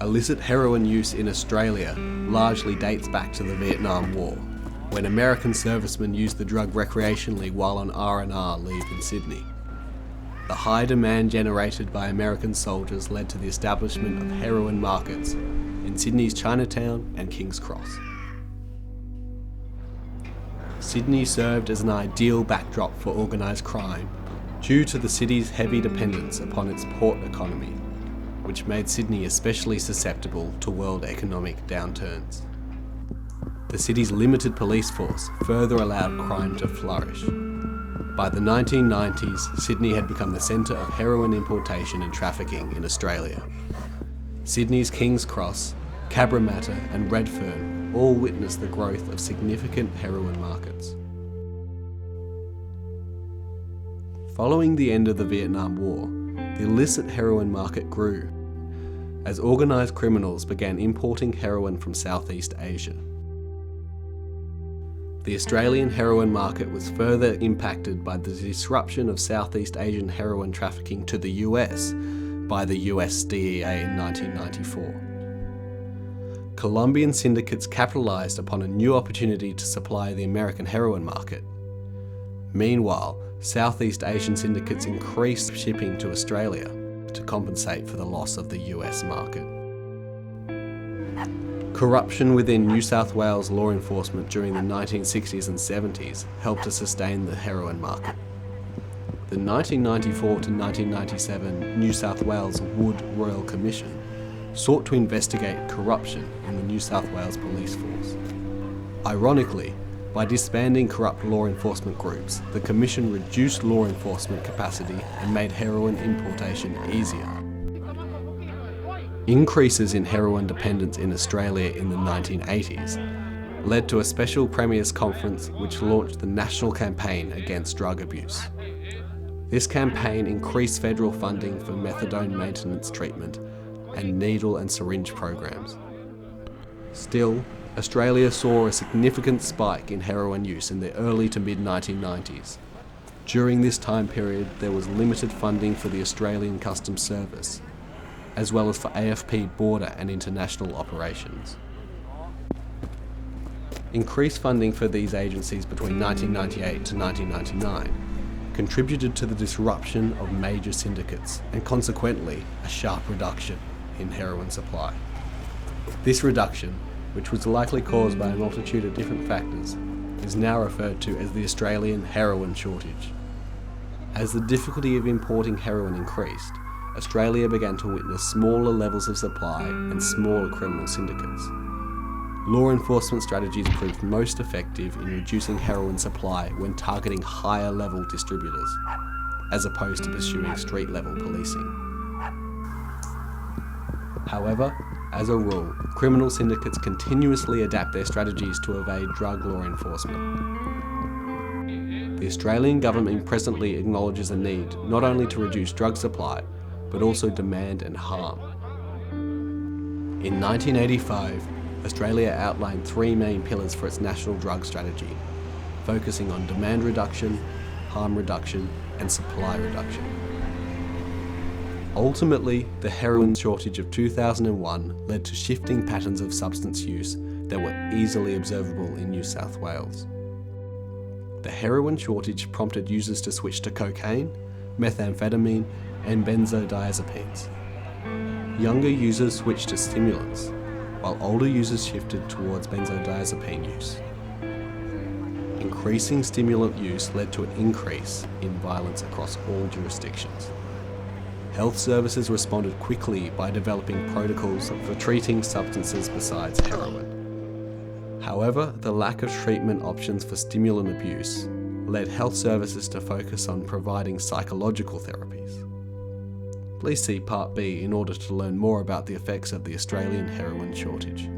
Illicit heroin use in Australia largely dates back to the Vietnam War, when American servicemen used the drug recreationally while on R&R leave in Sydney. The high demand generated by American soldiers led to the establishment of heroin markets in Sydney's Chinatown and King's Cross. Sydney served as an ideal backdrop for organised crime due to the city's heavy dependence upon its port economy, which made Sydney especially susceptible to world economic downturns. The city's limited police force further allowed crime to flourish. By the 1990s, Sydney had become the centre of heroin importation and trafficking in Australia. Sydney's King's Cross, Cabramatta and Redfern all witnessed the growth of significant heroin markets. Following the end of the Vietnam War, the illicit heroin market grew as organised criminals began importing heroin from Southeast Asia. The Australian heroin market was further impacted by the disruption of Southeast Asian heroin trafficking to the US by the US DEA in 1994. Colombian syndicates capitalised upon a new opportunity to supply the American heroin market. Meanwhile, Southeast Asian syndicates increased shipping to Australia to compensate for the loss of the US market. Corruption within New South Wales law enforcement during the 1960s and 70s helped to sustain the heroin market. The 1994 to 1997 New South Wales Wood Royal Commission sought to investigate corruption in the New South Wales police force. Ironically, by disbanding corrupt law enforcement groups, the Commission reduced law enforcement capacity and made heroin importation easier. Increases in heroin dependence in Australia in the 1980s led to a special Premiers' Conference which launched the National Campaign Against Drug Abuse. This campaign increased federal funding for methadone maintenance treatment and needle and syringe programs. Still, Australia saw a significant spike in heroin use in the early to mid-1990s. During this time period, there was limited funding for the Australian Customs Service, as well as for AFP border and international operations. Increased funding for these agencies between 1998 to 1999 contributed to the disruption of major syndicates and consequently a sharp reduction in heroin supply. This reduction, which was likely caused by a multitude of different factors, is now referred to as the Australian heroin shortage. As the difficulty of importing heroin increased, Australia began to witness smaller levels of supply and smaller criminal syndicates. Law enforcement strategies proved most effective in reducing heroin supply when targeting higher level distributors, as opposed to pursuing street level policing. However, as a rule, criminal syndicates continuously adapt their strategies to evade drug law enforcement. The Australian government presently acknowledges a need not only to reduce drug supply, but also demand and harm. In 1985, Australia outlined three main pillars for its national drug strategy, focusing on demand reduction, harm reduction, and supply reduction. Ultimately, the heroin shortage of 2001 led to shifting patterns of substance use that were easily observable in New South Wales. The heroin shortage prompted users to switch to cocaine, methamphetamine, and benzodiazepines. Younger users switched to stimulants, while older users shifted towards benzodiazepine use. Increasing stimulant use led to an increase in violence across all jurisdictions. Health services responded quickly by developing protocols for treating substances besides heroin. However, the lack of treatment options for stimulant abuse led health services to focus on providing psychological therapies. Please see Part B in order to learn more about the effects of the Australian heroin shortage.